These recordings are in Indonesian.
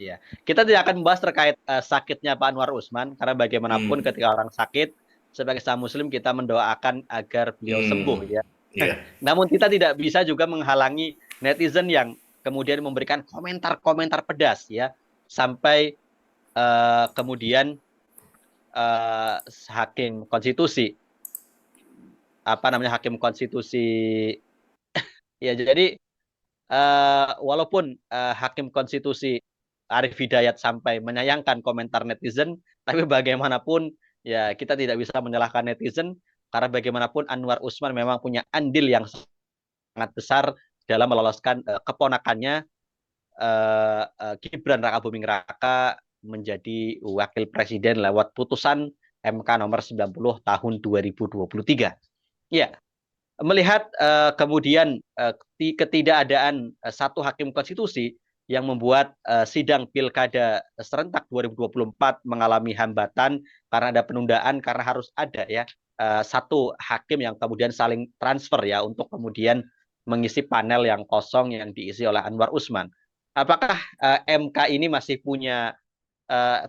Ya, kita tidak akan membahas terkait sakitnya Pak Anwar Usman karena bagaimanapun Hmm, ketika orang sakit sebagai seorang muslim kita mendoakan agar beliau sembuh hmm, ya. iya, Namun kita tidak bisa juga menghalangi netizen yang kemudian memberikan komentar-komentar pedas ya sampai kemudian eh, hakim konstitusi apa namanya hakim konstitusi ya jadi walaupun hakim konstitusi Arif Hidayat sampai menyayangkan komentar netizen, tapi bagaimanapun ya kita tidak bisa menyalahkan netizen karena bagaimanapun Anwar Usman memang punya andil yang sangat besar dalam meloloskan keponakannya Gibran Raka Buming Raka menjadi wakil presiden lewat putusan MK nomor 90 tahun 2023. Ya, melihat kemudian ketidakadaan satu hakim konstitusi yang membuat sidang pilkada serentak 2024 mengalami hambatan karena ada penundaan karena harus ada ya satu hakim yang kemudian saling transfer ya untuk kemudian mengisi panel yang kosong yang diisi oleh Anwar Usman. Apakah MK ini masih punya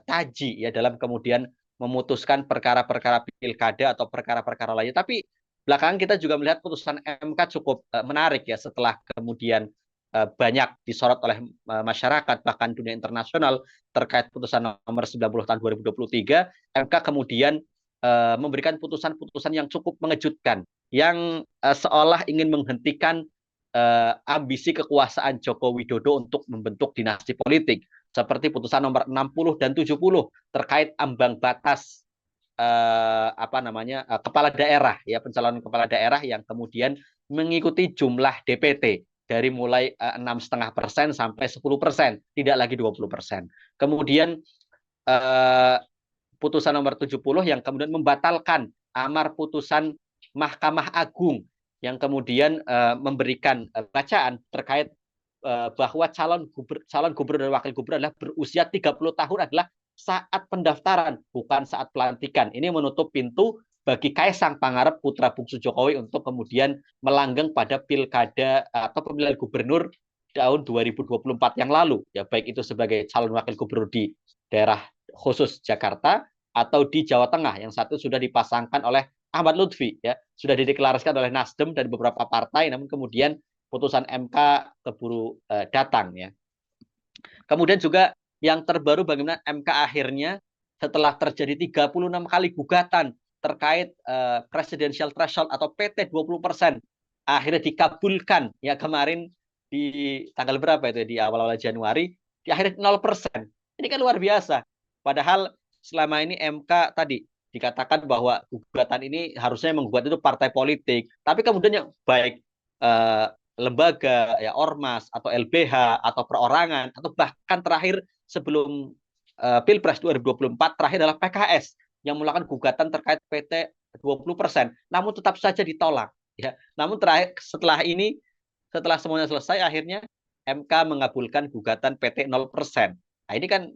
taji ya dalam kemudian memutuskan perkara-perkara pilkada atau perkara-perkara lainnya. Tapi belakangan kita juga melihat putusan MK cukup menarik ya setelah kemudian banyak disorot oleh masyarakat bahkan dunia internasional terkait putusan nomor 90 tahun 2023, MK kemudian memberikan putusan-putusan yang cukup mengejutkan yang seolah ingin menghentikan ambisi kekuasaan Joko Widodo untuk membentuk dinasti politik seperti putusan nomor 60 dan 70 terkait ambang batas apa namanya kepala daerah ya pencalonan kepala daerah yang kemudian mengikuti jumlah DPT dari mulai 6,5% sampai 10%, tidak lagi 20%. Kemudian eh, putusan nomor 70 yang kemudian membatalkan amar putusan Mahkamah Agung yang kemudian memberikan bacaan terkait bahwa calon gubernur dan wakil gubernur adalah berusia 30 tahun adalah saat pendaftaran, bukan saat pelantikan. Ini menutup pintu bagi Kaisang Pangarep putra bungsu Jokowi untuk kemudian melanggeng pada pilkada atau pemilihan gubernur tahun 2024 yang lalu ya baik itu sebagai calon wakil gubernur di daerah khusus Jakarta atau di Jawa Tengah yang satu sudah dipasangkan oleh Ahmad Lutfi ya sudah dideklarasikan oleh Nasdem dan beberapa partai namun kemudian putusan MK keburu datang ya. Kemudian juga yang terbaru bagaimana MK akhirnya setelah terjadi 36 kali gugatan terkait presidential threshold atau PT 20% akhirnya dikabulkan ya kemarin di tanggal berapa itu ya, di awal-awal Januari di akhirnya 0%. Ini kan luar biasa. Padahal selama ini MK tadi dikatakan bahwa gugatan ini harusnya menggugat itu partai politik, tapi kemudian yang baik eh, lembaga ya ormas atau LBH atau perorangan atau bahkan terakhir sebelum Pilpres 2024 terakhir adalah PKS yang melakukan gugatan terkait PT 20%, namun tetap saja ditolak ya. Namun terakhir setelah semuanya selesai akhirnya MK mengabulkan gugatan PT 0%. Nah, ini kan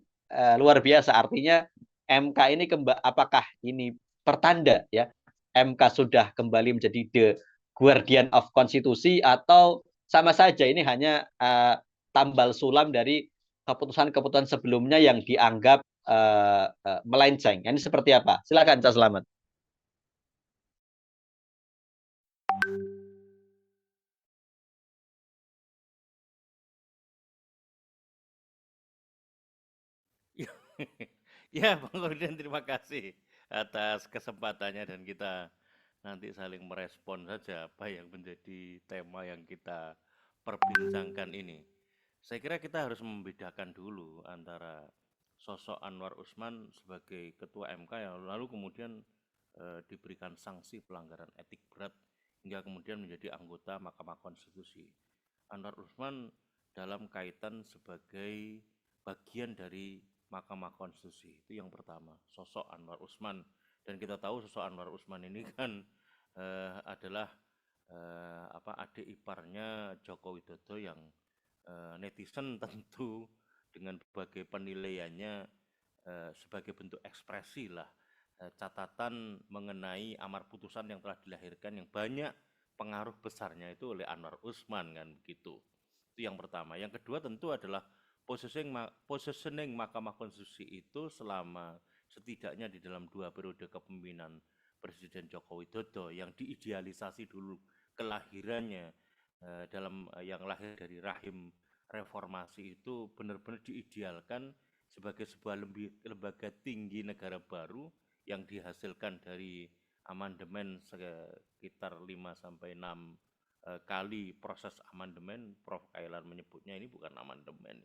luar biasa artinya MK ini apakah ini pertanda ya MK sudah kembali menjadi the guardian of konstitusi atau sama saja ini hanya tambal sulam dari keputusan-keputusan sebelumnya yang dianggap melenceng. Ini seperti apa? Silakan, Cak Selamat. ya Bang Gordon, terima kasih atas kesempatannya dan kita nanti saling merespon saja apa yang menjadi tema yang kita perbincangkan ini. Saya kira kita harus membedakan dulu antara sosok Anwar Usman sebagai ketua MK yang lalu kemudian diberikan sanksi pelanggaran etik berat hingga kemudian menjadi anggota Mahkamah Konstitusi. Anwar Usman dalam kaitan sebagai bagian dari Mahkamah Konstitusi itu yang pertama, sosok Anwar Usman. Dan kita tahu sosok Anwar Usman ini kan adalah adik iparnya Joko Widodo yang netizen tentu dengan berbagai penilaiannya sebagai bentuk ekspresi lah catatan mengenai amar putusan yang telah dilahirkan yang banyak pengaruh besarnya itu oleh Anwar Usman kan begitu. Itu yang pertama. Yang kedua tentu adalah positioning Mahkamah Konstitusi itu selama setidaknya di dalam 2 periode kepemimpinan Presiden Joko Widodo yang diidealisasi dulu kelahirannya yang lahir dari rahim reformasi itu benar-benar diidealkan sebagai sebuah lembaga tinggi negara baru yang dihasilkan dari amandemen sekitar 5 sampai 6 kali proses amandemen. Prof. Kailan menyebutnya ini bukan amandemen.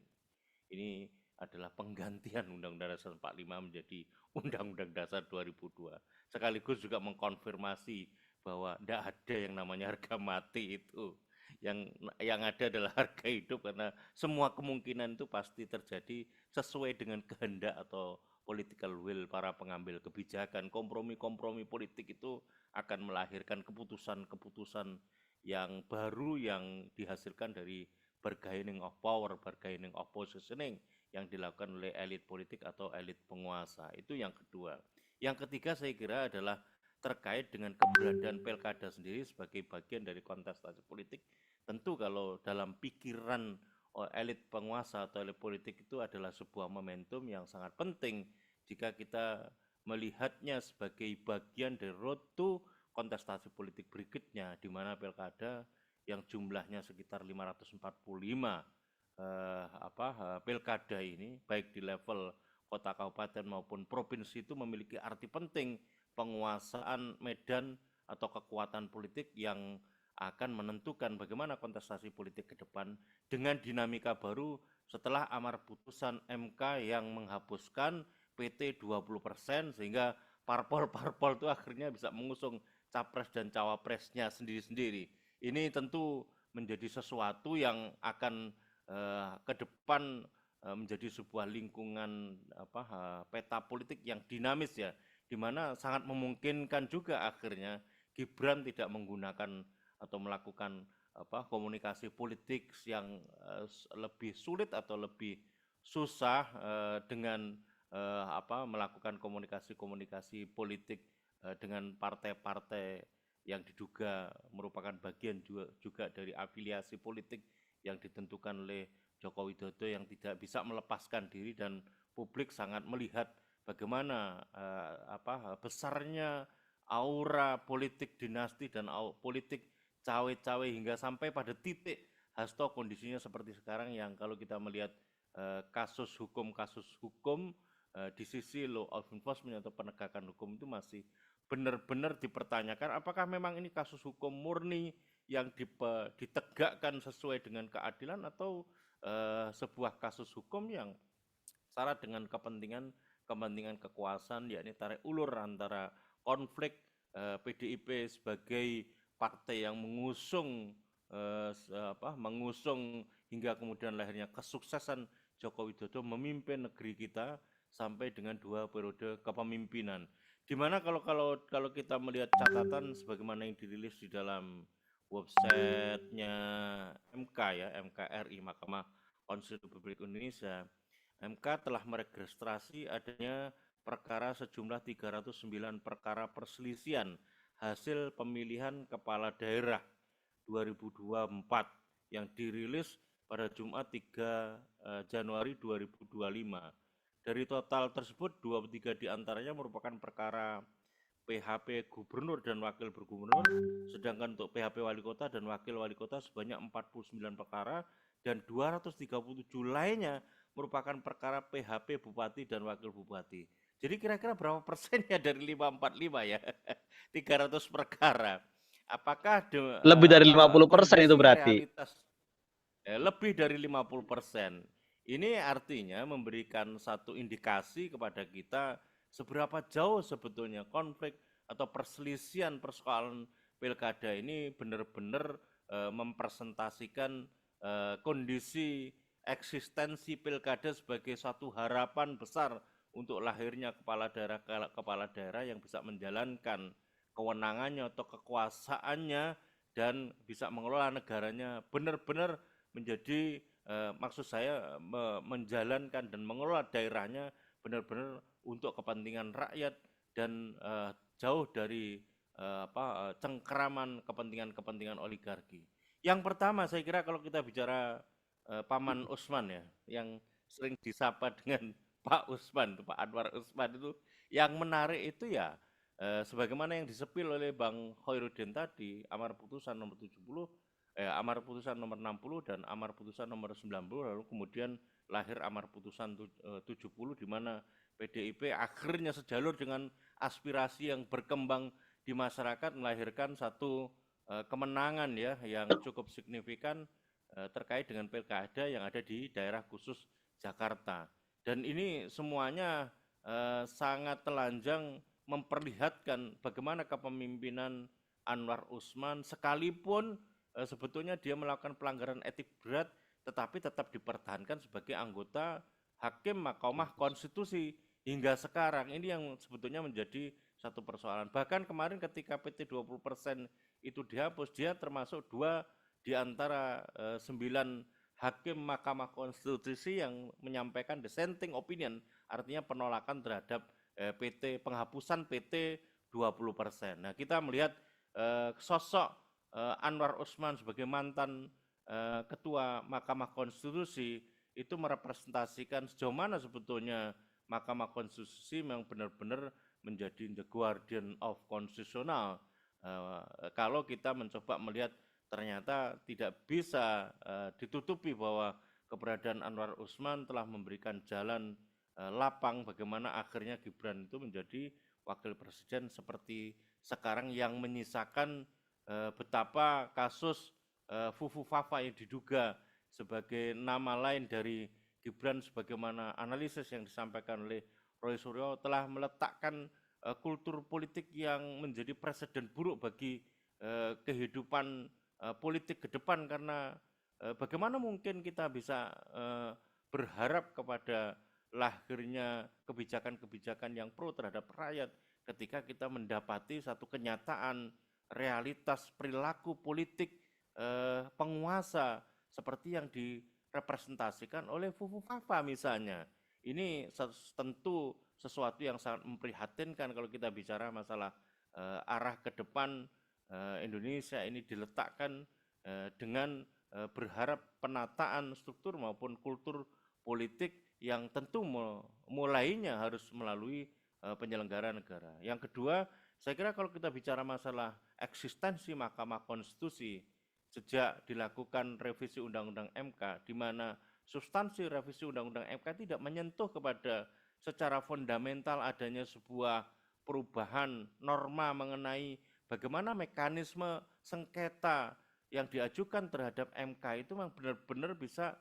Ini adalah penggantian Undang-Undang Dasar 45 menjadi Undang-Undang Dasar 2002. Sekaligus juga mengkonfirmasi bahwa tidak ada yang namanya harga mati itu. Yang ada adalah harga hidup, karena semua kemungkinan itu pasti terjadi sesuai dengan kehendak atau political will para pengambil kebijakan. Kompromi-kompromi politik itu akan melahirkan keputusan-keputusan yang baru yang dihasilkan dari bargaining of power, bargaining of positioning yang dilakukan oleh elit politik atau elit penguasa. Itu yang kedua. Yang ketiga saya kira adalah terkait dengan keberadaan pilkada sendiri sebagai bagian dari kontestasi politik. Tentu kalau dalam pikiran elit penguasa atau elit politik itu adalah sebuah momentum yang sangat penting jika kita melihatnya sebagai bagian dari road to kontestasi politik berikutnya, di mana pilkada yang jumlahnya sekitar 545 pilkada ini baik di level kota kabupaten maupun provinsi itu memiliki arti penting penguasaan medan atau kekuatan politik yang akan menentukan bagaimana kontestasi politik ke depan dengan dinamika baru setelah amar putusan MK yang menghapuskan PT 20% sehingga parpol-parpol itu akhirnya bisa mengusung capres dan cawapresnya sendiri-sendiri. Ini tentu menjadi sesuatu yang akan ke depan menjadi sebuah lingkungan peta politik yang dinamis ya, di mana sangat memungkinkan juga akhirnya Gibran tidak menggunakan atau melakukan komunikasi politik yang lebih sulit atau lebih susah dengan melakukan komunikasi politik dengan partai-partai yang diduga merupakan bagian juga dari afiliasi politik yang ditentukan oleh Joko Widodo yang tidak bisa melepaskan diri, dan publik sangat melihat bagaimana besarnya aura politik dinasti dan politik cawe-cawe hingga sampai pada titik hasto kondisinya seperti sekarang yang kalau kita melihat kasus hukum di sisi law of enforcement atau penegakan hukum itu masih benar-benar dipertanyakan apakah memang ini kasus hukum murni yang ditegakkan sesuai dengan keadilan atau sebuah kasus hukum yang syarat dengan kepentingan kekuasaan, yakni tarik ulur antara konflik PDIP sebagai partai yang mengusung hingga kemudian lahirnya kesuksesan Joko Widodo memimpin negeri kita sampai dengan 2 periode kepemimpinan. Di mana kalau kita melihat catatan sebagaimana yang dirilis di dalam websitenya MK ya, MKRI, Mahkamah Konstitusi Republik Indonesia, MK telah meregistrasi adanya perkara sejumlah 309 perkara perselisihan hasil pemilihan kepala daerah 2024 yang dirilis pada Jumat 3 Januari 2025. Dari total tersebut, 23 diantaranya merupakan perkara PHP gubernur dan wakil gubernur, sedangkan untuk PHP wali kota dan wakil wali kota sebanyak 49 perkara, dan 237 lainnya merupakan perkara PHP bupati dan wakil bupati. Jadi kira-kira berapa persennya dari 545 ya? 300 perkara. Apakah lebih dari 50% itu berarti? Realitas lebih dari 50%. Ini artinya memberikan satu indikasi kepada kita seberapa jauh sebetulnya konflik atau perselisihan persoalan pilkada ini benar-benar mempresentasikan kondisi eksistensi pilkada sebagai suatu harapan besar untuk lahirnya kepala daerah yang bisa menjalankan kewenangannya atau kekuasaannya dan bisa mengelola negaranya benar-benar menjadi maksud saya menjalankan dan mengelola daerahnya benar-benar untuk kepentingan rakyat dan jauh dari cengkeraman kepentingan oligarki. Yang pertama saya kira kalau kita bicara Paman Usman ya, yang sering disapa dengan Pak Usman, Pak Anwar Usman itu yang menarik itu ya sebagaimana yang disepil oleh Bang Khairuddin tadi, amar putusan nomor 70, amar putusan nomor 60 dan amar putusan nomor 90, lalu kemudian lahir amar putusan 70 di mana PDIP akhirnya sejalur dengan aspirasi yang berkembang di masyarakat melahirkan satu kemenangan ya yang cukup signifikan terkait dengan pilkada yang ada di daerah khusus Jakarta. Dan ini semuanya sangat telanjang memperlihatkan bagaimana kepemimpinan Anwar Usman sekalipun sebetulnya dia melakukan pelanggaran etik berat tetapi tetap dipertahankan sebagai anggota Hakim Mahkamah Konstitusi hingga sekarang. Ini yang sebetulnya menjadi satu persoalan. Bahkan kemarin ketika PT 20% itu dihapus, dia termasuk 2 di antara 9 hakim Mahkamah Konstitusi yang menyampaikan dissenting opinion, artinya penolakan terhadap penghapusan PT 20%. Nah, kita melihat sosok Anwar Usman sebagai mantan Ketua Mahkamah Konstitusi itu merepresentasikan sejauh mana sebetulnya Mahkamah Konstitusi memang benar-benar menjadi the guardian of konstitusional. Kalau kita mencoba melihat ternyata tidak bisa ditutupi bahwa keberadaan Anwar Usman telah memberikan jalan lapang bagaimana akhirnya Gibran itu menjadi wakil presiden seperti sekarang yang menyisakan betapa kasus Fufu Fafa yang diduga sebagai nama lain dari Gibran sebagaimana analisis yang disampaikan oleh Roy Suryo telah meletakkan kultur politik yang menjadi presiden buruk bagi kehidupan politik ke depan karena bagaimana mungkin kita bisa berharap kepada lahirnya kebijakan-kebijakan yang pro terhadap rakyat ketika kita mendapati satu kenyataan realitas perilaku politik penguasa seperti yang direpresentasikan oleh Fufu Fafa misalnya. Ini tentu sesuatu yang sangat memprihatinkan kalau kita bicara masalah arah ke depan Indonesia ini diletakkan dengan berharap penataan struktur maupun kultur politik yang tentu mulainya harus melalui penyelenggara negara. Yang kedua, saya kira kalau kita bicara masalah eksistensi Mahkamah Konstitusi sejak dilakukan revisi Undang-Undang MK, di mana substansi revisi Undang-Undang MK tidak menyentuh kepada secara fundamental adanya sebuah perubahan norma mengenai bagaimana mekanisme sengketa yang diajukan terhadap MK itu memang benar-benar bisa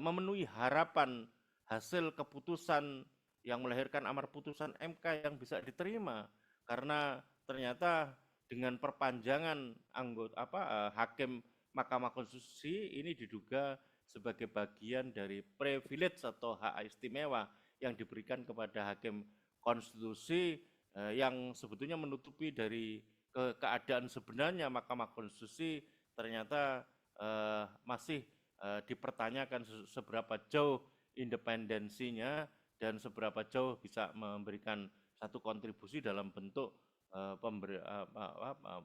memenuhi harapan hasil keputusan yang melahirkan amar putusan MK yang bisa diterima karena ternyata dengan perpanjangan hakim Mahkamah Konstitusi ini diduga sebagai bagian dari privilege atau hak istimewa yang diberikan kepada hakim konstitusi yang sebetulnya menutupi dari keadaan sebenarnya Mahkamah Konstitusi ternyata masih dipertanyakan seberapa jauh independensinya dan seberapa jauh bisa memberikan satu kontribusi dalam bentuk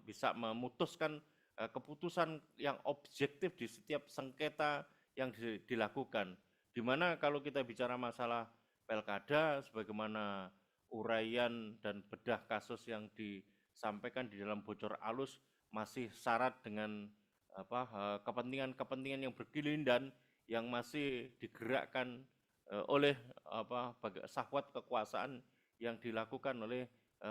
bisa memutuskan keputusan yang objektif di setiap sengketa yang dilakukan. Di mana kalau kita bicara masalah pilkada, sebagaimana uraian dan bedah kasus yang disampaikan di dalam bocor alus masih syarat dengan kepentingan-kepentingan yang berkelindan yang masih digerakkan oleh syahwat kekuasaan yang dilakukan oleh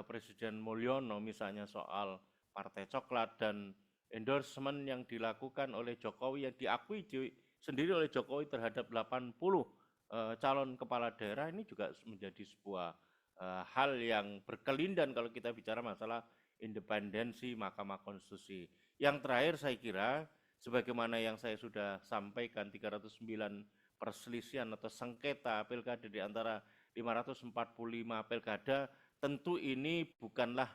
Presiden Mulyono misalnya soal Partai Coklat dan endorsement yang dilakukan oleh Jokowi yang diakui sendiri oleh Jokowi terhadap 80 calon kepala daerah ini juga menjadi sebuah hal yang berkelindan kalau kita bicara masalah independensi Mahkamah Konstitusi. Yang terakhir saya kira sebagaimana yang saya sudah sampaikan 309 perselisihan atau sengketa pilkada di antara 545 pilkada tentu ini bukanlah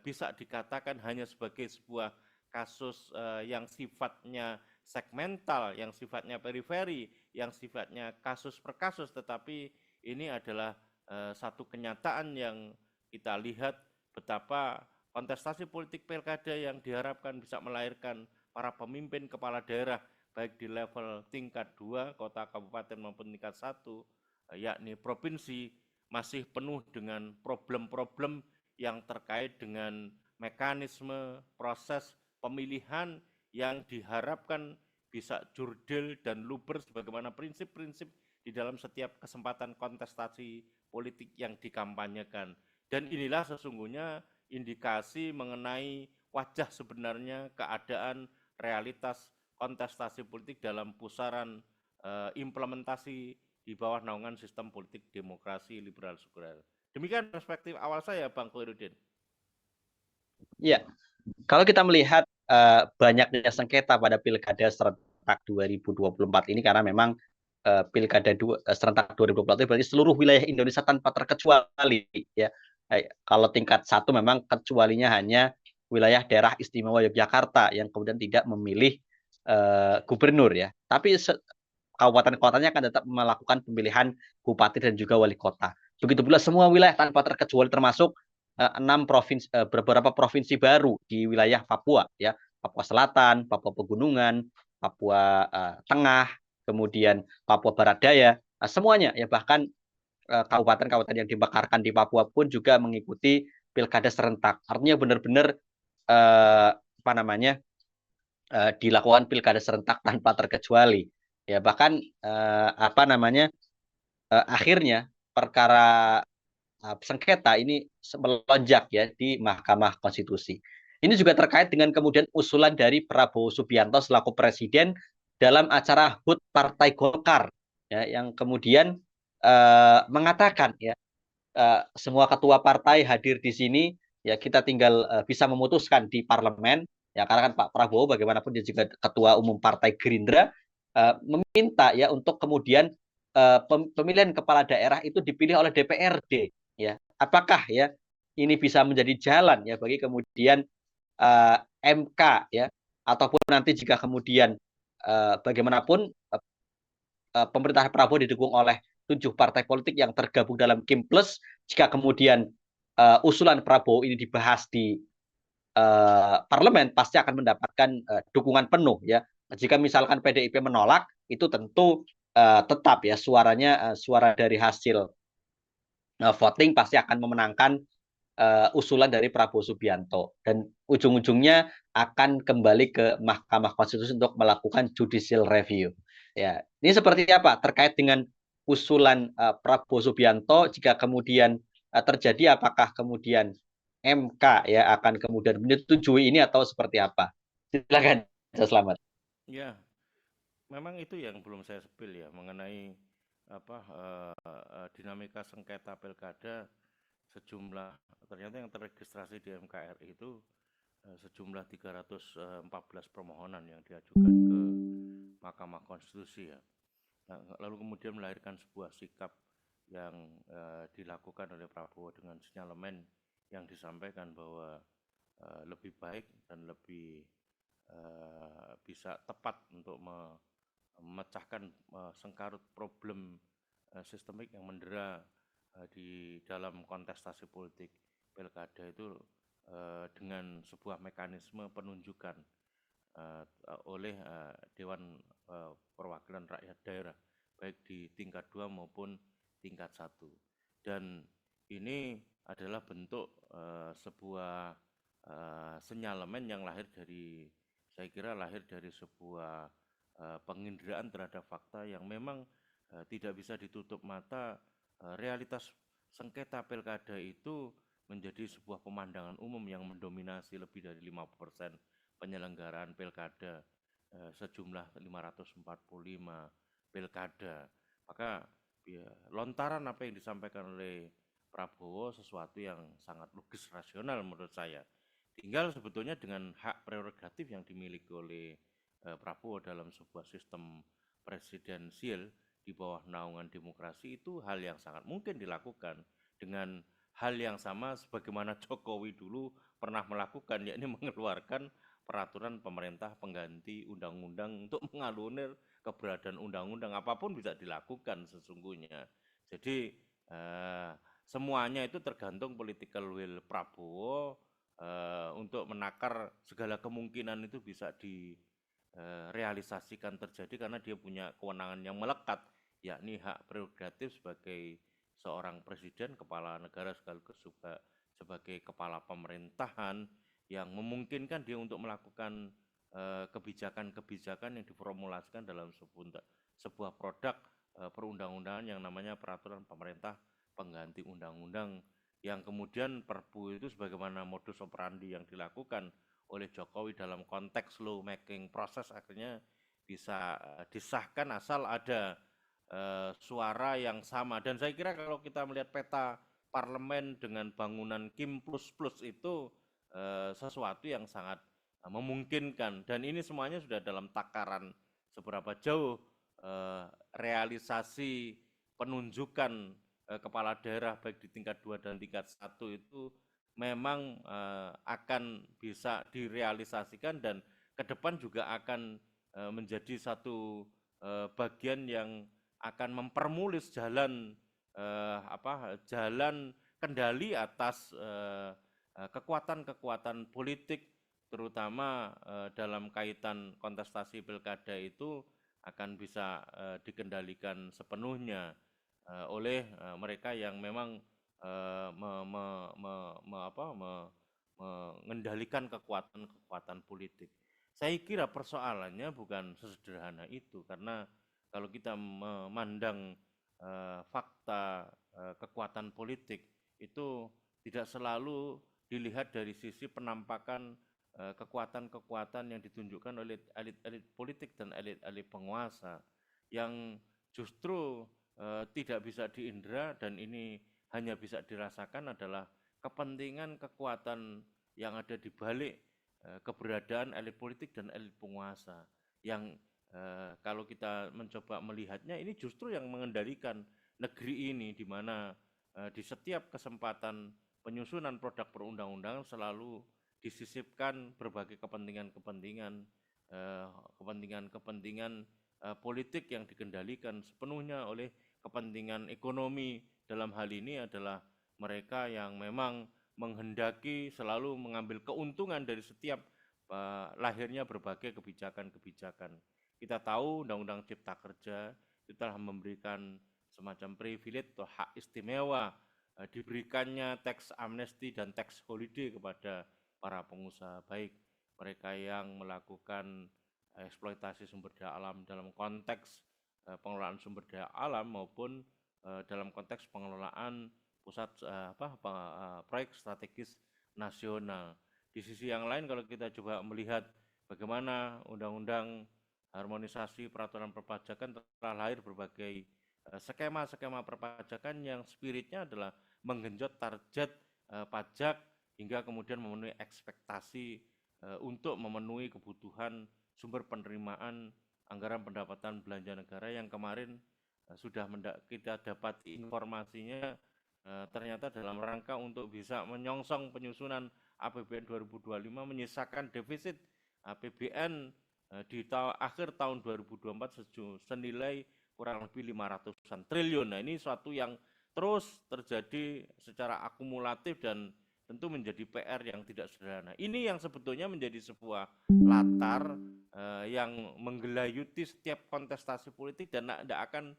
bisa dikatakan hanya sebagai sebuah kasus yang sifatnya segmental, yang sifatnya periferi, yang sifatnya kasus per kasus, tetapi ini adalah satu kenyataan yang kita lihat betapa kontestasi politik pilkada yang diharapkan bisa melahirkan para pemimpin kepala daerah baik di level tingkat 2, kota kabupaten maupun tingkat 1, yakni provinsi, masih penuh dengan problem-problem yang terkait dengan mekanisme proses pemilihan yang diharapkan bisa jurdil dan luber sebagaimana prinsip-prinsip di dalam setiap kesempatan kontestasi politik yang dikampanyekan. Dan inilah sesungguhnya indikasi mengenai wajah sebenarnya keadaan realitas kontestasi politik dalam pusaran implementasi di bawah naungan sistem politik demokrasi liberal sekuler. Demikian perspektif awal saya, Bang Khairuddin. Ya, kalau kita melihat banyaknya sengketa pada pilkada serentak 2024 ini karena memang pilkada serentak 2024 itu berarti seluruh wilayah Indonesia tanpa terkecuali ya. Kalau tingkat 1 memang kecualinya hanya wilayah daerah istimewa Yogyakarta yang kemudian tidak memilih gubernur ya. Tapi kabupaten-kotanya akan tetap melakukan pemilihan bupati dan juga wali kota. Begitu pula semua wilayah tanpa terkecuali termasuk beberapa provinsi baru di wilayah Papua ya, Papua Selatan, Papua Pegunungan, Papua Tengah, kemudian Papua Barat Daya, semuanya ya, bahkan kabupaten-kabupaten yang dimekarkan di Papua pun juga mengikuti pilkada serentak. Artinya benar-benar apa namanya dilakukan pilkada serentak tanpa terkecuali. Ya bahkan apa namanya akhirnya perkara sengketa ini melonjak ya di Mahkamah Konstitusi. Ini juga terkait dengan kemudian usulan dari Prabowo Subianto selaku presiden dalam acara HUT Partai Golkar ya, yang kemudian mengatakan ya semua ketua partai hadir di sini ya, kita tinggal bisa memutuskan di parlemen ya, karena kan Pak Prabowo bagaimanapun dia juga ketua umum Partai Gerindra meminta ya untuk kemudian pemilihan kepala daerah itu dipilih oleh DPRD ya. Apakah ya ini bisa menjadi jalan ya bagi kemudian MK ya, ataupun nanti jika kemudian bagaimanapun pemerintah Prabowo didukung oleh 7 partai politik yang tergabung dalam Kim Plus, jika kemudian usulan Prabowo ini dibahas di parlemen, pasti akan mendapatkan dukungan penuh ya. Jika misalkan PDIP menolak, itu tentu tetap ya suaranya suara dari hasil voting pasti akan memenangkan usulan dari Prabowo Subianto, dan ujung-ujungnya akan kembali ke Mahkamah Konstitusi untuk melakukan judicial review. Ya, ini seperti apa terkait dengan usulan Prabowo Subianto, jika kemudian terjadi, apakah kemudian MK ya akan kemudian menyetujui ini atau seperti apa? Silakan, Selamat. Ya, memang itu yang belum saya sepil ya mengenai apa dinamika sengketa pilkada. Sejumlah ternyata yang terregistrasi di MKRI itu sejumlah 314 permohonan yang diajukan ke Mahkamah Konstitusi ya. Nah, lalu kemudian melahirkan sebuah sikap yang dilakukan oleh Prabowo dengan sinyalemen yang disampaikan bahwa lebih baik dan lebih bisa tepat untuk memecahkan sengkarut problem sistemik yang mendera di dalam kontestasi politik pilkada itu dengan sebuah mekanisme penunjukan oleh Dewan Perwakilan Rakyat Daerah baik di tingkat 2 maupun tingkat 1. Dan ini adalah bentuk sebuah sinyalemen yang saya kira lahir dari sebuah penginderaan terhadap fakta yang memang tidak bisa ditutup mata. Realitas sengketa pilkada itu menjadi sebuah pemandangan umum yang mendominasi lebih dari 50% penyelenggaraan pilkada, sejumlah 545 pilkada. Maka ya, lontaran apa yang disampaikan oleh Prabowo sesuatu yang sangat logis rasional menurut saya. Tinggal sebetulnya dengan hak prerogatif yang dimiliki oleh Prabowo dalam sebuah sistem presidensial di bawah naungan demokrasi, itu hal yang sangat mungkin dilakukan dengan hal yang sama sebagaimana Jokowi dulu pernah melakukan, yakni mengeluarkan peraturan pemerintah pengganti undang-undang untuk menganulir keberadaan undang-undang. Apapun bisa dilakukan sesungguhnya. Jadi semuanya itu tergantung political will Prabowo untuk menakar segala kemungkinan itu bisa realisasikan terjadi karena dia punya kewenangan yang melekat, yakni hak prerogatif sebagai seorang presiden, kepala negara sekaligus sebagai kepala pemerintahan yang memungkinkan dia untuk melakukan kebijakan-kebijakan yang diformulasikan dalam sebuah produk perundang-undangan yang namanya peraturan pemerintah pengganti undang-undang, yang kemudian Perpu itu sebagaimana modus operandi yang dilakukan oleh Jokowi dalam konteks law making proses akhirnya bisa disahkan asal ada suara yang sama. Dan saya kira kalau kita melihat peta parlemen dengan bangunan Kim plus plus itu sesuatu yang sangat memungkinkan, dan ini semuanya sudah dalam takaran seberapa jauh realisasi penunjukan kepala daerah baik di tingkat 2 dan tingkat 1 itu memang akan bisa direalisasikan dan ke depan juga akan menjadi satu bagian yang akan mempermulus jalan jalan kendali atas kekuatan-kekuatan politik, terutama dalam kaitan kontestasi pilkada itu akan bisa dikendalikan sepenuhnya oleh mereka yang memang mengendalikan kekuatan-kekuatan politik. Saya kira persoalannya bukan sesederhana itu, karena kalau kita memandang fakta kekuatan politik itu tidak selalu dilihat dari sisi penampakan kekuatan-kekuatan yang ditunjukkan oleh elit-elit politik dan elit-elit penguasa, yang justru tidak bisa diindra, dan ini hanya bisa dirasakan adalah kepentingan kekuatan yang ada di balik keberadaan elit politik dan elit penguasa, yang kalau kita mencoba melihatnya ini justru yang mengendalikan negeri ini, di mana di setiap kesempatan penyusunan produk perundang-undangan selalu disisipkan berbagai kepentingan-kepentingan politik yang dikendalikan sepenuhnya oleh kepentingan ekonomi. Dalam hal ini adalah mereka yang memang menghendaki selalu mengambil keuntungan dari setiap lahirnya berbagai kebijakan-kebijakan. Kita tahu Undang-Undang Cipta Kerja itu telah memberikan semacam privilege atau hak istimewa, diberikannya tax amnesty dan tax holiday kepada para pengusaha, baik mereka yang melakukan eksploitasi sumber daya alam dalam konteks pengelolaan sumber daya alam maupun dalam konteks pengelolaan pusat proyek strategis nasional. Di sisi yang lain, kalau kita coba melihat bagaimana undang-undang harmonisasi peraturan perpajakan telah lahir berbagai skema-skema perpajakan yang spiritnya adalah menggenjot target pajak hingga kemudian memenuhi ekspektasi untuk memenuhi kebutuhan sumber penerimaan anggaran pendapatan belanja negara, yang kemarin sudah kita dapat informasinya ternyata dalam rangka untuk bisa menyongsong penyusunan APBN 2025 menyisakan defisit APBN di akhir tahun 2024 senilai kurang lebih 500-an triliun. Nah, ini suatu yang terus terjadi secara akumulatif dan tentu menjadi PR yang tidak sederhana. Ini yang sebetulnya menjadi sebuah latar yang menggelayuti setiap kontestasi politik dan tidak akan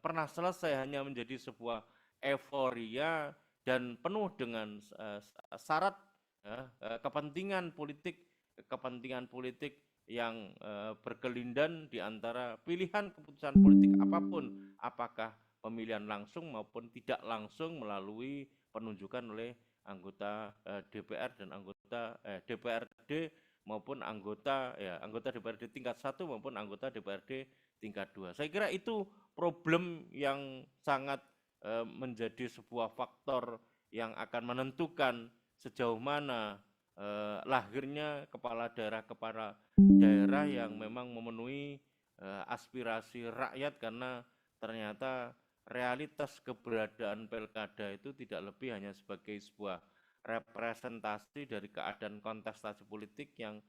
pernah selesai, hanya menjadi sebuah euforia dan penuh dengan syarat kepentingan politik yang berkelindan di antara pilihan keputusan politik apapun, apakah pemilihan langsung maupun tidak langsung melalui penunjukan oleh anggota DPR dan anggota DPRD maupun anggota DPRD tingkat 1 maupun anggota DPRD tingkat 2. Saya kira itu problem yang sangat menjadi sebuah faktor yang akan menentukan sejauh mana lahirnya kepala daerah yang memang memenuhi aspirasi rakyat, karena ternyata realitas keberadaan pilkada itu tidak lebih hanya sebagai sebuah representasi dari keadaan kontestasi politik yang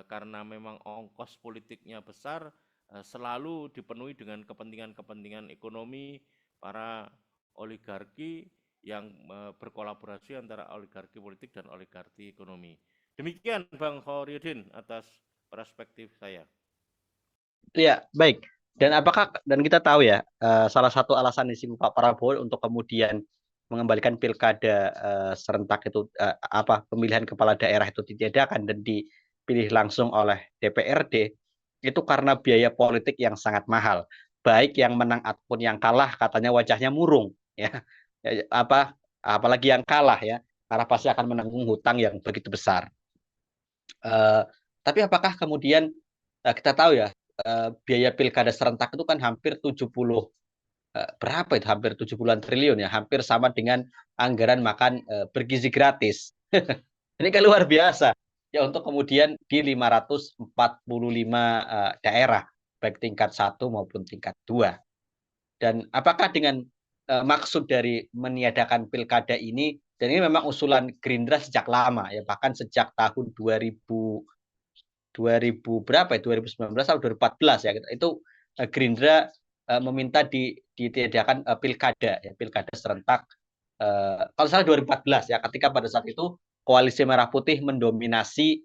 karena memang ongkos politiknya besar selalu dipenuhi dengan kepentingan-kepentingan ekonomi para oligarki yang berkolaborasi antara oligarki politik dan oligarki ekonomi. Demikian Bang Khairuddin atas perspektif saya. Ya, baik. Dan kita tahu ya, salah satu alasan di sini Pak Prabowo untuk kemudian mengembalikan pilkada serentak itu pemilihan kepala daerah itu ditiadakan dan dipilih langsung oleh DPRD itu karena biaya politik yang sangat mahal. Baik yang menang ataupun yang kalah katanya wajahnya murung ya. Apalagi yang kalah ya, karena pasti akan menanggung hutang yang begitu besar. Eh, tapi apakah kemudian kita tahu ya biaya pilkada serentak itu kan hampir 70 berapa itu hampir 70-an triliun ya, hampir sama dengan anggaran makan bergizi gratis. Ini kan luar biasa ya untuk kemudian di 545 daerah baik tingkat 1 maupun tingkat 2. Dan apakah dengan maksud dari meniadakan pilkada ini, dan ini memang usulan Gerindra sejak lama ya, bahkan sejak tahun 2000 berapa ya, 2019 atau 2014 ya, itu Gerindra meminta ditiadakan pilkada ya, pilkada serentak kalau salah 2014 ya, ketika pada saat itu koalisi Merah Putih mendominasi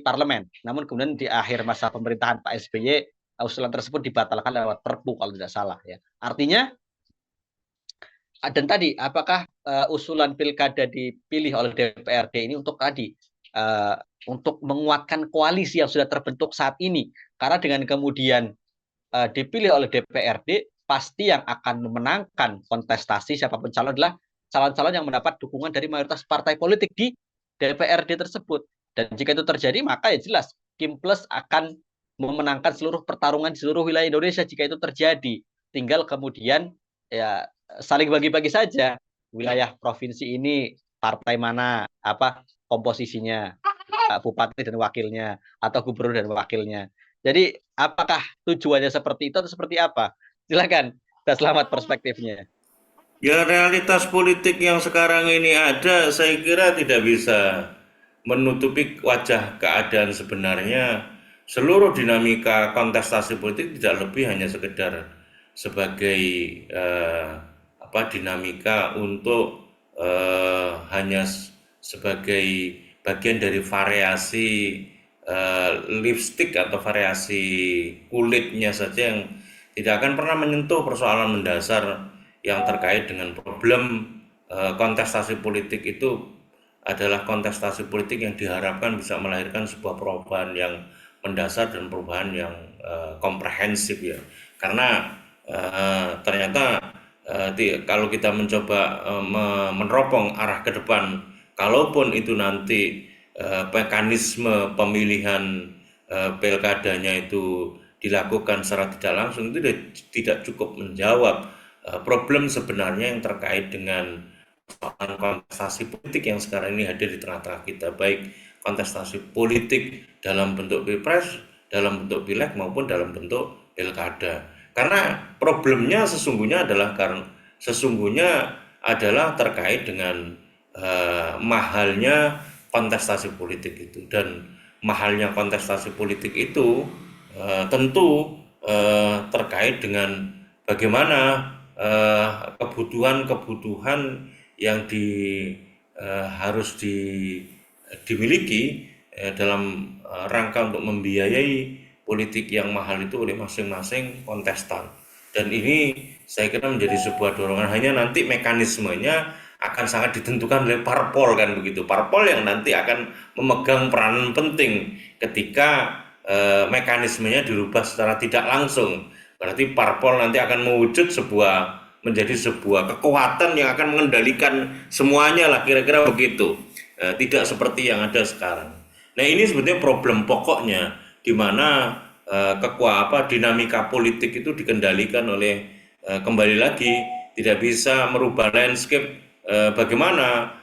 parlemen. Namun kemudian di akhir masa pemerintahan Pak SBY usulan tersebut dibatalkan lewat Perpu kalau tidak salah ya. Artinya dan tadi apakah usulan pilkada dipilih oleh DPRD ini untuk tadi untuk menguatkan koalisi yang sudah terbentuk saat ini, karena dengan kemudian dipilih oleh DPRD pasti yang akan memenangkan kontestasi siapapun calon adalah calon-calon yang mendapat dukungan dari mayoritas partai politik di DPRD tersebut. Dan jika itu terjadi maka ya jelas Kim Plus akan memenangkan seluruh pertarungan di seluruh wilayah Indonesia jika itu terjadi. Tinggal kemudian ya saling bagi-bagi saja wilayah provinsi ini partai mana komposisinya, bupati dan wakilnya atau gubernur dan wakilnya. Jadi apakah tujuannya seperti itu atau seperti apa? Silakan, dan selamat perspektifnya. Ya, realitas politik yang sekarang ini ada, saya kira tidak bisa menutupi wajah keadaan sebenarnya. Seluruh dinamika kontestasi politik tidak lebih hanya sekedar sebagai eh, dinamika untuk hanya sebagai bagian dari variasi lipstick atau variasi kulitnya saja yang tidak akan pernah menyentuh persoalan mendasar yang terkait dengan problem kontestasi politik itu adalah kontestasi politik yang diharapkan bisa melahirkan sebuah perubahan yang mendasar dan perubahan yang komprehensif ya. Karena ternyata kalau kita mencoba meneropong arah ke depan, kalaupun itu nanti mekanisme pemilihan pilkadanya itu dilakukan secara tidak langsung, itu tidak cukup menjawab problem sebenarnya yang terkait dengan kontestasi politik yang sekarang ini hadir di tengah-tengah kita, baik kontestasi politik dalam bentuk pilpres, dalam bentuk pileg maupun dalam bentuk pilkada. Karena problemnya sesungguhnya adalah terkait dengan mahalnya kontestasi politik itu, dan mahalnya kontestasi politik itu tentu terkait dengan bagaimana kebutuhan-kebutuhan yang harus dimiliki dalam rangka untuk membiayai politik yang mahal itu oleh masing-masing kontestan. Dan ini saya kira menjadi sebuah dorongan, hanya nanti mekanismenya akan sangat ditentukan oleh parpol kan begitu. Parpol yang nanti akan memegang peranan penting ketika mekanismenya dirubah secara tidak langsung. Berarti parpol nanti akan mewujud menjadi sebuah kekuatan yang akan mengendalikan semuanya lah, kira-kira begitu. Tidak seperti yang ada sekarang. Nah, ini sebetulnya problem pokoknya di mana dinamika politik itu dikendalikan oleh kembali lagi tidak bisa merubah landscape bagaimana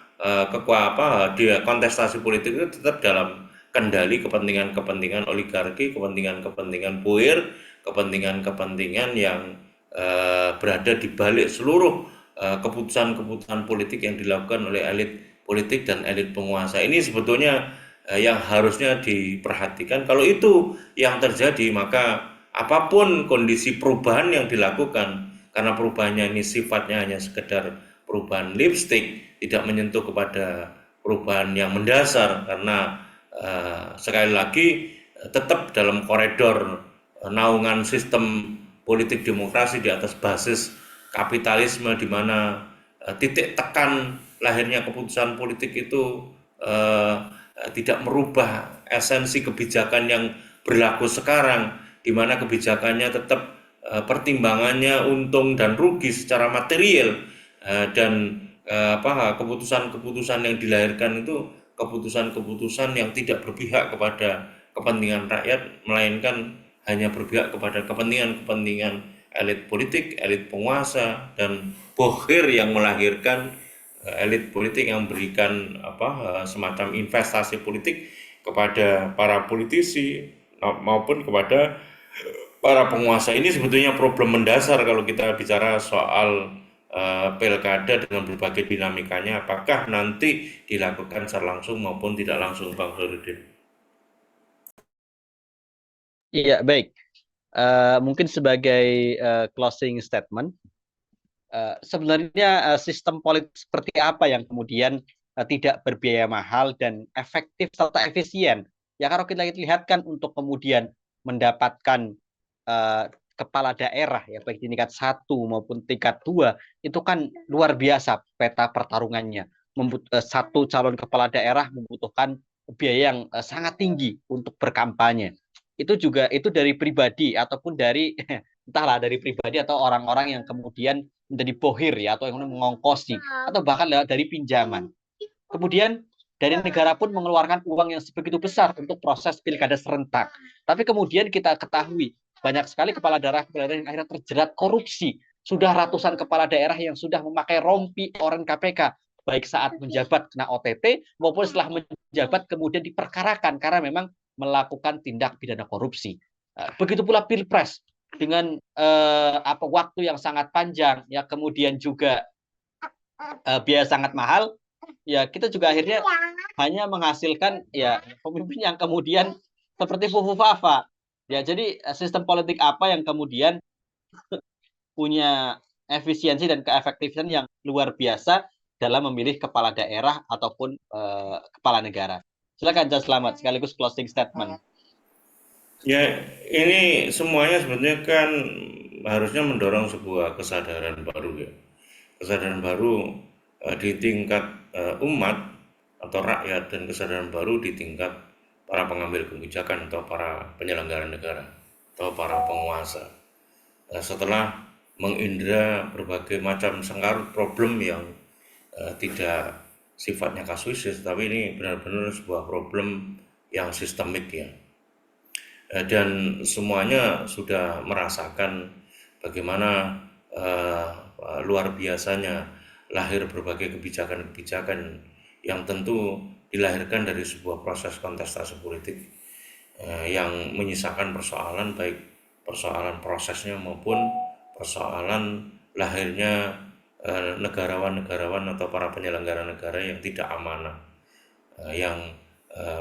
kontestasi politik itu tetap dalam kendali kepentingan-kepentingan oligarki, kepentingan-kepentingan puir, kepentingan-kepentingan yang berada di balik seluruh keputusan-keputusan politik yang dilakukan oleh elit politik dan elit penguasa. Ini sebetulnya yang harusnya diperhatikan. Kalau itu yang terjadi, maka apapun kondisi perubahan yang dilakukan, karena perubahannya ini sifatnya hanya sekedar perubahan lipstick, tidak menyentuh kepada perubahan yang mendasar, karena sekali lagi tetap dalam koridor naungan sistem politik demokrasi di atas basis kapitalisme, di mana titik tekan lahirnya keputusan politik itu eh, tidak merubah esensi kebijakan yang berlaku sekarang, di mana kebijakannya tetap pertimbangannya untung dan rugi secara material, dan keputusan-keputusan yang dilahirkan itu keputusan-keputusan yang tidak berpihak kepada kepentingan rakyat, melainkan hanya berpihak kepada kepentingan-kepentingan elit politik, elit penguasa, dan bohir yang melahirkan elit politik yang memberikan semacam investasi politik kepada para politisi maupun kepada para penguasa. Ini sebetulnya problem mendasar kalau kita bicara soal pilkada dengan berbagai dinamikanya, apakah nanti dilakukan secara langsung maupun tidak langsung, Bang Khairuddin. Iya, baik. Mungkin sebagai closing statement, sebenarnya sistem politik seperti apa yang kemudian tidak berbiaya mahal dan efektif serta efisien. Ya kalau kita lihatkan untuk kemudian mendapatkan uh, kepala daerah ya baik di tingkat 1 maupun tingkat 2 itu kan luar biasa peta pertarungannya. Satu calon kepala daerah membutuhkan biaya yang sangat tinggi untuk berkampanye. Itu juga itu dari pribadi ataupun dari entahlah dari pribadi atau orang-orang yang kemudian menjadi bohir ya atau yang mengongkosi atau bahkan lewat dari pinjaman. Kemudian dari negara pun mengeluarkan uang yang sebegitu besar untuk proses pilkada serentak. Tapi kemudian kita ketahui banyak sekali kepala daerah yang akhirnya terjerat korupsi. Sudah ratusan kepala daerah yang sudah memakai rompi orang KPK baik saat menjabat kena OTT maupun setelah menjabat kemudian diperkarakan karena memang melakukan tindak pidana korupsi. Begitu pula Pilpres dengan waktu yang sangat panjang ya kemudian juga biaya sangat mahal ya kita juga akhirnya hanya menghasilkan ya pemimpin yang kemudian seperti Fufu Fafa ya jadi sistem politik apa yang kemudian punya efisiensi dan keefektifan yang luar biasa dalam memilih kepala daerah ataupun kepala negara. Silakan Jas Selamat sekaligus closing statement. Ya, ini semuanya sebenarnya kan harusnya mendorong sebuah kesadaran baru ya. Kesadaran baru di tingkat umat atau rakyat, dan kesadaran baru di tingkat para pengambil kebijakan atau para penyelenggara negara atau para penguasa. Setelah mengindra berbagai macam sengkarut problem yang tidak sifatnya kasuistis, tapi ini benar-benar sebuah problem yang sistemik ya. Dan semuanya sudah merasakan bagaimana luar biasanya lahir berbagai kebijakan-kebijakan yang tentu dilahirkan dari sebuah proses kontestasi politik yang menyisakan persoalan, baik persoalan prosesnya maupun persoalan lahirnya negarawan-negarawan atau para penyelenggara negara yang tidak amanah, yang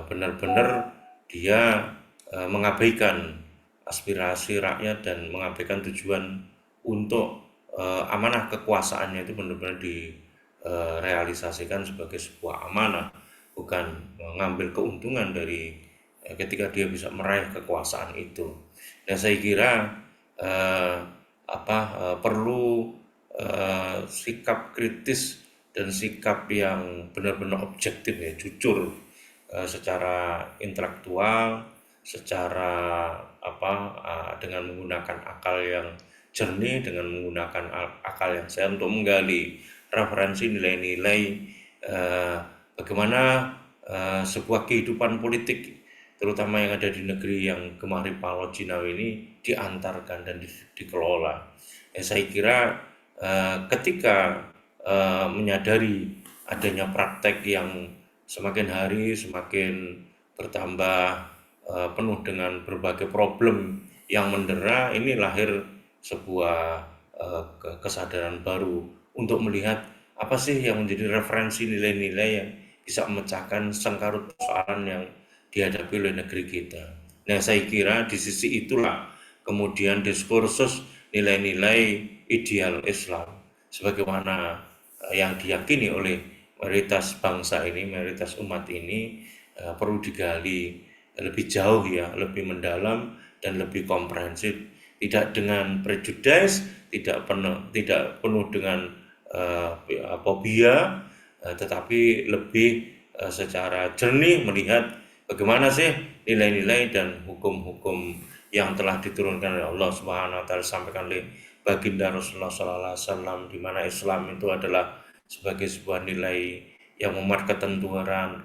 benar-benar dia mengabaikan aspirasi rakyat dan mengabaikan tujuan untuk amanah kekuasaannya itu benar-benar direalisasikan sebagai sebuah amanah, bukan mengambil keuntungan dari ketika dia bisa meraih kekuasaan itu. Dan saya kira perlu sikap kritis dan sikap yang benar-benar objektif ya, jujur secara intelektual, secara dengan menggunakan akal yang jernih, dengan menggunakan akal yang sehat untuk menggali referensi nilai-nilai bagaimana sebuah kehidupan politik terutama yang ada di negeri yang gemari Palau Jinawi ini diantarkan dan dikelola. Saya kira ketika menyadari adanya praktek yang semakin hari semakin bertambah penuh dengan berbagai problem yang mendera, ini lahir sebuah kesadaran baru untuk melihat apa sih yang menjadi referensi nilai-nilai yang bisa memecahkan sengkarut persoalan yang dihadapi oleh negeri kita. Nah, saya kira di sisi itulah kemudian diskursus nilai-nilai ideal Islam sebagaimana yang diyakini oleh mayoritas bangsa ini, mayoritas umat ini perlu digali lebih jauh ya, lebih mendalam dan lebih komprehensif, tidak dengan prejudice, tidak penuh dengan fobia, tetapi lebih secara jernih melihat bagaimana sih nilai-nilai dan hukum-hukum yang telah diturunkan oleh Allah Subhanahu wa taala, sampaikan oleh baginda Rasulullah sallallahu alaihi wasallam, di mana Islam itu adalah sebagai sebuah nilai yang memuat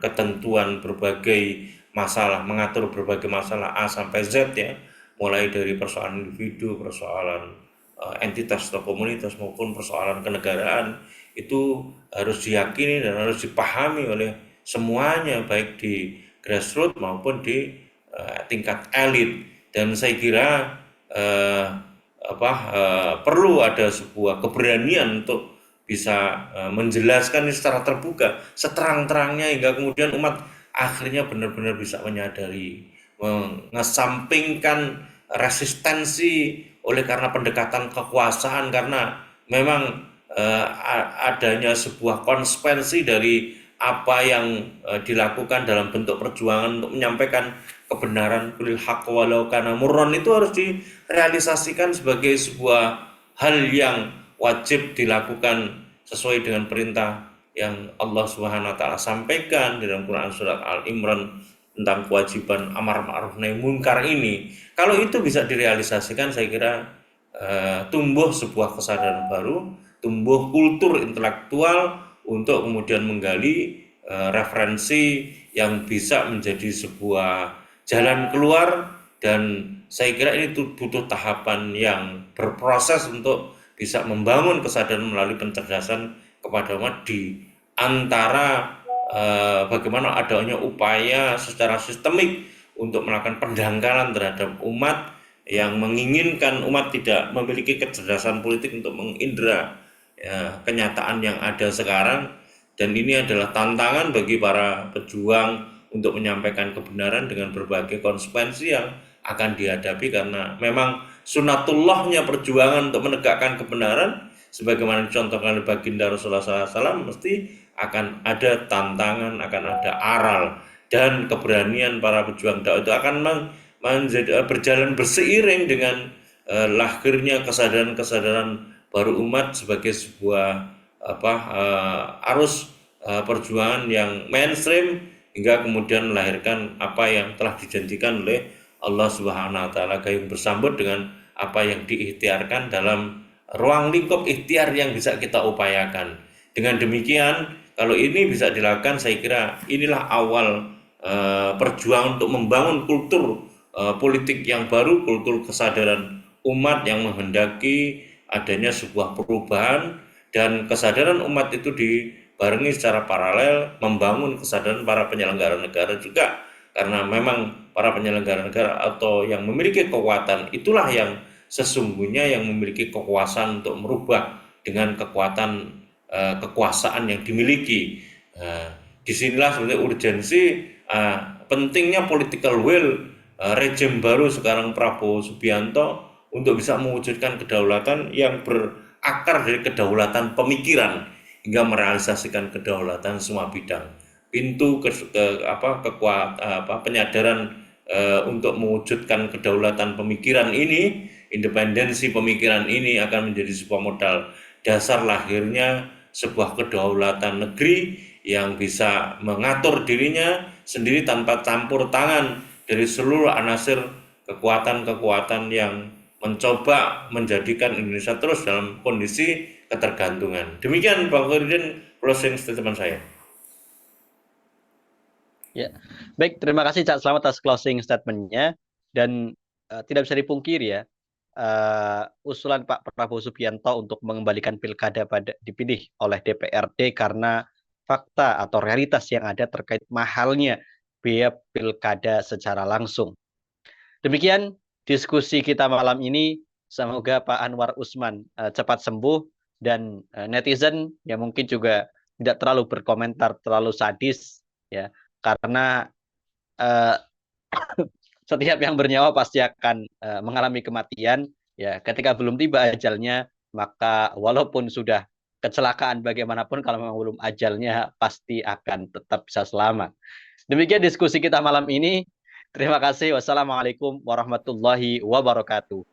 ketentuan berbagai masalah, mengatur berbagai masalah A sampai Z ya, mulai dari persoalan individu, persoalan entitas atau komunitas maupun persoalan kenegaraan, itu harus diyakini dan harus dipahami oleh semuanya, baik di grassroots maupun di tingkat elit. Dan saya kira perlu ada sebuah keberanian untuk bisa menjelaskan ini secara terbuka, seterang-terangnya, hingga kemudian umat akhirnya benar-benar bisa menyadari, mengesampingkan resistensi oleh karena pendekatan kekuasaan, karena memang adanya sebuah konsekuensi dari apa yang dilakukan dalam bentuk perjuangan untuk menyampaikan kebenaran, kulil haq walau kana murran, itu harus direalisasikan sebagai sebuah hal yang wajib dilakukan sesuai dengan perintah yang Allah Subhanahu wa taala sampaikan di dalam Quran surat Al-Imran tentang kewajiban amar ma'ruf nahi munkar ini. Kalau itu bisa direalisasikan, saya kira tumbuh sebuah kesadaran baru, tumbuh kultur intelektual untuk kemudian menggali referensi yang bisa menjadi sebuah jalan keluar. Dan saya kira ini butuh tahapan yang berproses untuk bisa membangun kesadaran melalui pencerdasan kepada umat, di antara bagaimana adanya upaya secara sistemik untuk melakukan pendangkalan terhadap umat yang menginginkan umat tidak memiliki kecerdasan politik untuk mengindra ya, kenyataan yang ada sekarang. Dan ini adalah tantangan bagi para pejuang untuk menyampaikan kebenaran dengan berbagai konsekuensi yang akan dihadapi, karena memang sunatullahnya perjuangan untuk menegakkan kebenaran sebagaimana dicontohkan oleh baginda Rasulullah SAW, mesti akan ada tantangan, akan ada aral, dan keberanian para pejuang dakwah itu akan berjalan berseiring dengan lahirnya kesadaran-kesadaran baru umat sebagai sebuah arus perjuangan yang mainstream, hingga kemudian melahirkan apa yang telah dijanjikan oleh Allah Subhanahu wa taala, gayung bersambut dengan apa yang diikhtiarkan dalam ruang lingkup ikhtiar yang bisa kita upayakan. Dengan demikian, kalau ini bisa dilakukan, saya kira inilah awal perjuangan untuk membangun kultur politik yang baru, kultur kesadaran umat yang menghendaki adanya sebuah perubahan, dan kesadaran umat itu dibarengi secara paralel membangun kesadaran para penyelenggara negara juga, karena memang para penyelenggara negara atau yang memiliki kekuatan itulah yang sesungguhnya yang memiliki kekuasaan untuk merubah dengan kekuatan kekuasaan yang dimiliki. Disinilah sebenarnya urgensi pentingnya political will rejim baru sekarang Prabowo Subianto untuk bisa mewujudkan kedaulatan yang berakar dari kedaulatan pemikiran hingga merealisasikan kedaulatan semua bidang. Pintu penyadaran untuk mewujudkan kedaulatan pemikiran ini, independensi pemikiran ini akan menjadi sebuah modal dasar lahirnya sebuah kedaulatan negeri yang bisa mengatur dirinya sendiri tanpa campur tangan dari seluruh anasir kekuatan-kekuatan yang mencoba menjadikan Indonesia terus dalam kondisi ketergantungan. Demikian Bang Khairuddin, closing statement saya. Ya, baik, terima kasih Cak Selamat atas closing statement-nya. Dan tidak bisa dipungkiri ya, usulan Pak Prabowo Subianto untuk mengembalikan pilkada dipilih oleh DPRD karena fakta atau realitas yang ada terkait mahalnya biaya pilkada secara langsung. Demikian diskusi kita malam ini. Semoga Pak Anwar Usman cepat sembuh, dan netizen yang mungkin juga tidak terlalu berkomentar terlalu sadis ya, karena setiap yang bernyawa pasti akan mengalami kematian ya. Ketika belum tiba ajalnya, maka walaupun sudah kecelakaan bagaimanapun, kalau memang belum ajalnya pasti akan tetap bisa selamat. Demikian diskusi kita malam ini. Terima kasih. Wassalamualaikum warahmatullahi wabarakatuh.